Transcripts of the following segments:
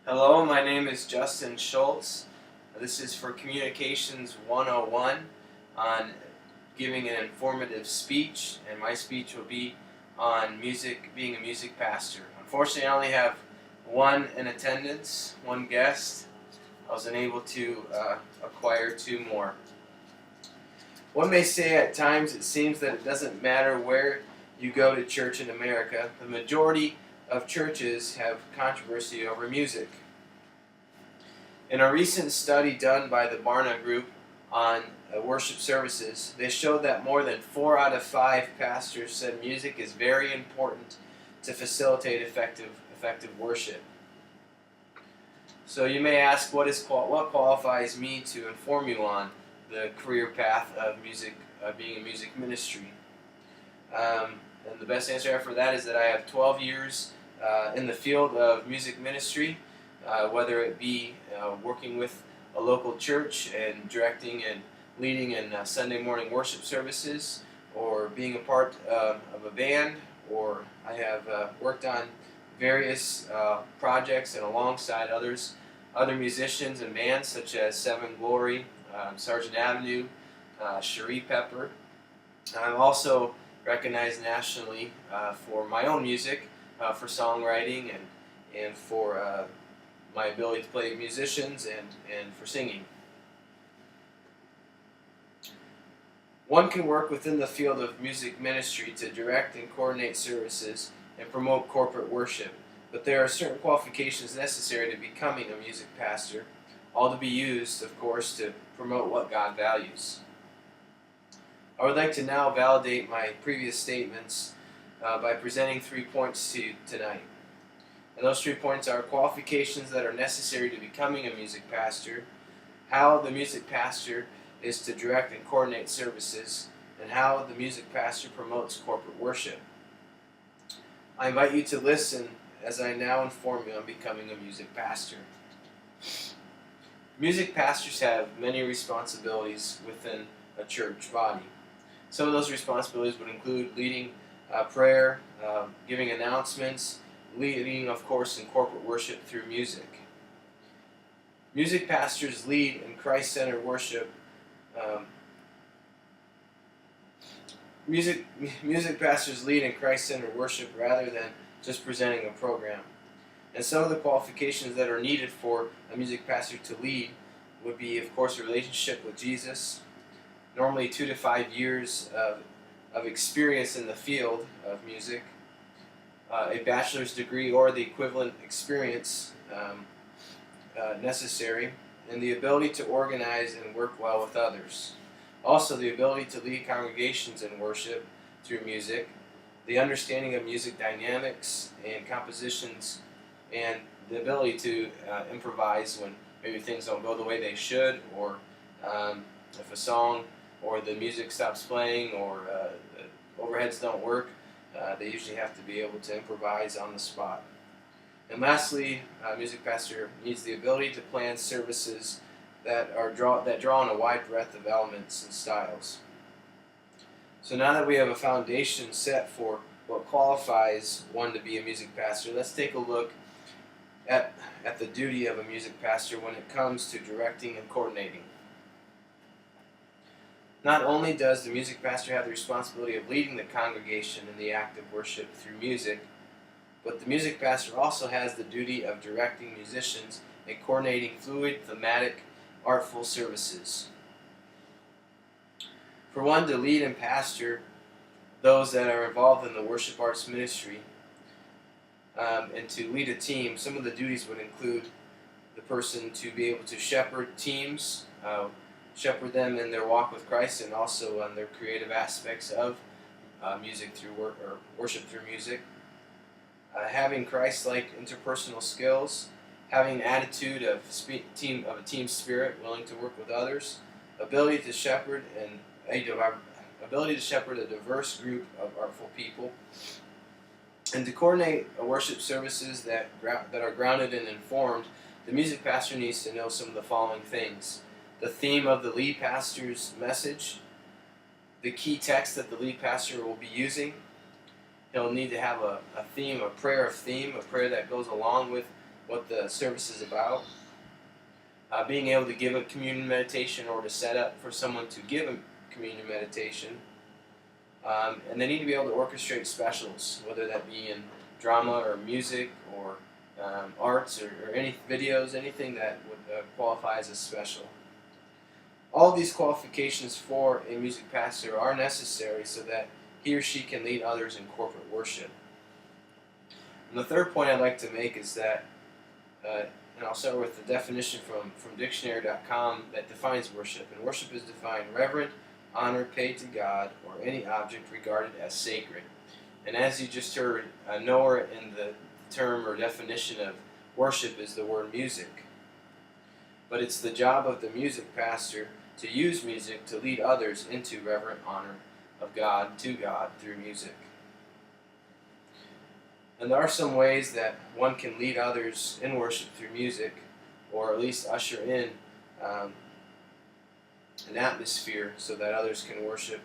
Hello, my name is Justin Schultz. This is for Communications 101 on giving an informative speech, and my speech will be on music, being a music pastor. Unfortunately, I only have one in attendance, one guest. I was unable to acquire two more. One may say at times it seems that it doesn't matter where you go to church in America. The majority of churches have controversy over music. In a recent study done by the Barna Group on worship services, they showed that more than 4 out of 5 pastors said music is very important to facilitate effective worship. So you may ask, what qualifies me to inform you on the career path of music, being a music ministry? And the best answer for that is that I have 12 years in the field of music ministry, whether it be working with a local church and directing and leading in Sunday morning worship services, or being a part of a band, or I have worked on various projects and alongside other musicians and bands such as Seven Glory, Sargent Avenue, Cherie Pepper. I'm also recognized nationally for my own music, for songwriting and for my ability to play musicians and for singing. One can work within the field of music ministry to direct and coordinate services and promote corporate worship, but there are certain qualifications necessary to becoming a music pastor, all to be used, of course, to promote what God values. I would like to now validate my previous statements by presenting 3 points to you tonight. And those 3 points are qualifications that are necessary to becoming a music pastor, how the music pastor is to direct and coordinate services, and how the music pastor promotes corporate worship. I invite you to listen as I now inform you on becoming a music pastor. Music pastors have many responsibilities within a church body. Some of those responsibilities would include leading prayer, giving announcements, leading, of course, in corporate worship through music. Music pastors lead in Christ-centered worship. Music pastors lead in Christ-centered worship rather than just presenting a program. And some of the qualifications that are needed for a music pastor to lead would be, of course, a relationship with Jesus, normally 2 to 5 years of experience in the field of music, a bachelor's degree or the equivalent experience necessary, and the ability to organize and work well with others. Also, the ability to lead congregations in worship through music, the understanding of music dynamics and compositions, and the ability to improvise when maybe things don't go the way they should, or if a song or the music stops playing, or the overheads don't work. They usually have to be able to improvise on the spot. And lastly, a music pastor needs the ability to plan services that draw on a wide breadth of elements and styles. So now that we have a foundation set for what qualifies one to be a music pastor, let's take a look at the duty of a music pastor when it comes to directing and coordinating. Not only does the music pastor have the responsibility of leading the congregation in the act of worship through music, but the music pastor also has the duty of directing musicians and coordinating fluid, thematic, artful services. For one to lead and pastor those that are involved in the worship arts ministry, and to lead a team, some of the duties would include the person to be able to shepherd teams, shepherd them in their walk with Christ, and also on their creative aspects of music through worship through music. Having Christ-like interpersonal skills, having an attitude of a team spirit, willing to work with others, ability to shepherd a diverse group of artful people, and to coordinate worship services that are grounded and informed. The music pastor needs to know some of the following things: the theme of the lead pastor's message, the key text that the lead pastor will be using, He'll need to have a theme, a prayer that goes along with what the service is about. Being able to give a communion meditation or to set up for someone to give a communion meditation. And they need to be able to orchestrate specials, whether that be in drama or music or arts or any videos, anything that would qualify as a special. All of these qualifications for a music pastor are necessary so that he or she can lead others in corporate worship. And the third point I'd like to make is that, and I'll start with the definition from dictionary.com that defines worship. And worship is defined reverent honor paid to God or any object regarded as sacred. And as you just heard, nowhere in the term or definition of worship is the word music. But it's the job of the music pastor to use music to lead others into reverent honor of God to God through music. And there are some ways that one can lead others in worship through music, or at least usher in an atmosphere so that others can worship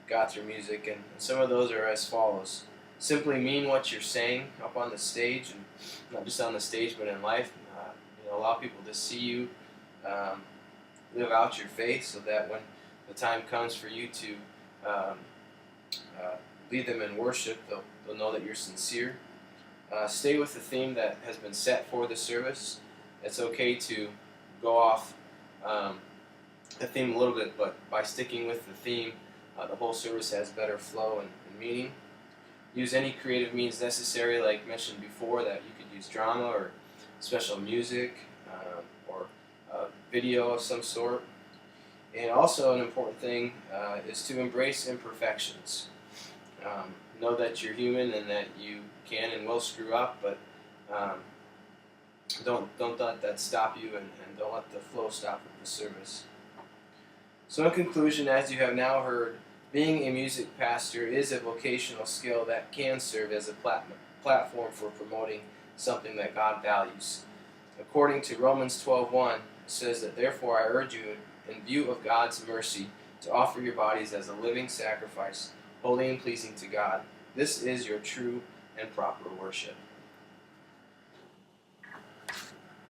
God through music. And some of those are as follows. Simply mean what you're saying up on the stage, and not just on the stage but in life. Allow people to see you live out your faith so that when the time comes for you to lead them in worship, they'll know that you're sincere. Stay with the theme that has been set for the service. It's okay to go off the theme a little bit, but by sticking with the theme, the whole service has better flow and meaning. Use any creative means necessary, like mentioned before, that you could use drama or special music or video of some sort. And also an important thing is to embrace imperfections. Know that you're human and that you can and will screw up, but don't let that stop you, and don't let the flow stop with the service. So in conclusion, as you have now heard, being a music pastor is a vocational skill that can serve as a platform for promoting something that God values. According to Romans 12:1, it says that, "Therefore I urge you, in view of God's mercy, to offer your bodies as a living sacrifice, holy and pleasing to God. This is your true and proper worship."